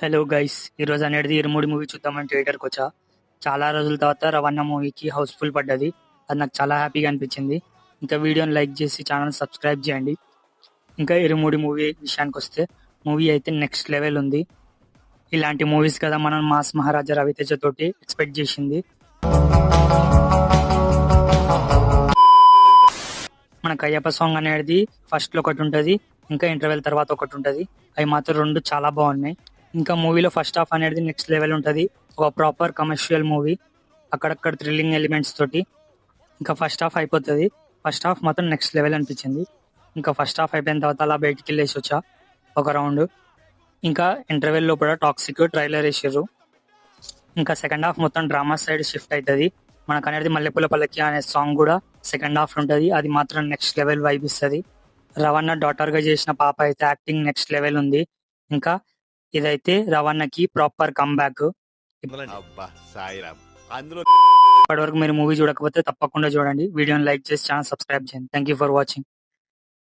Hello guys, ఈరోజు అనేది ఇరుముడి movie చూద్దామని థియేటర్కి వచ్చా. చాలా రోజుల తర్వాత రవణ మూవీకి హౌస్ఫుల్ పడ్డది. అది నాకు చాలా హ్యాపీగా అనిపించింది. ఇంకా వీడియోని లైక్ చేసి ఛానల్ సబ్స్క్రైబ్ చేయండి. ఇంకా ఇరుముడి మూవీ విషయానికి వస్తే మూవీ అయితే నెక్స్ట్ లెవెల్ ఉంది. ఇలాంటి మూవీస్ కదా మనం మాస్ మహారాజా రవితేజ తోటి ఎక్స్పెక్ట్ చేసింది. మనకు అయ్యప్ప సాంగ్ అనేది ఫస్ట్ లో ఒకటి ఉంటుంది, ఇంకా ఇంటర్వెల్ తర్వాత ఒకటి ఉంటుంది. అవి మాత్రం రెండు చాలా బాగున్నాయి. ఇంకా మూవీలో ఫస్ట్ హాఫ్ అనేది నెక్స్ట్ లెవెల్ ఉంటుంది. ఒక ప్రాపర్ కమర్షియల్ మూవీ, అక్కడక్కడ థ్రిల్లింగ్ ఎలిమెంట్స్ తోటి. ఇంకా ఫస్ట్ హాఫ్ అయిపోతుంది. ఫస్ట్ హాఫ్ మాత్రం నెక్స్ట్ లెవెల్ అనిపించింది. ఇంకా ఫస్ట్ హాఫ్ అయిపోయిన తర్వాత అలా బయటికి వెళ్ళేసి వచ్చా ఒక రౌండ్. ఇంకా ఇంటర్వెల్ లో కూడా టాక్సిక్ ట్రైలర్ వేసారు. ఇంకా సెకండ్ హాఫ్ మొత్తం డ్రామా సైడ్ షిఫ్ట్ అవుతుంది. మనకు అనేది మల్లెపూల పల్లకి అనే సాంగ్ కూడా సెకండ్ హాఫ్ ఉంటుంది. అది మాత్రం నెక్స్ట్ లెవెల్ వైబ్ ఇస్తుంది. రవణ డాటర్ గా చేసిన పాప అయితే యాక్టింగ్ నెక్స్ట్ లెవెల్ ఉంది. ఇంకా ఇదైతే రవణకి ప్రాపర్ కమ్బ్యాక్. ఇప్పటివరకు మీరు మూవీ చూడకపోతే తప్పకుండా చూడండి. వీడియోని లైక్ చేసి ఛానల్ సబ్స్క్రైబ్ చేయండి. Thank you for watching.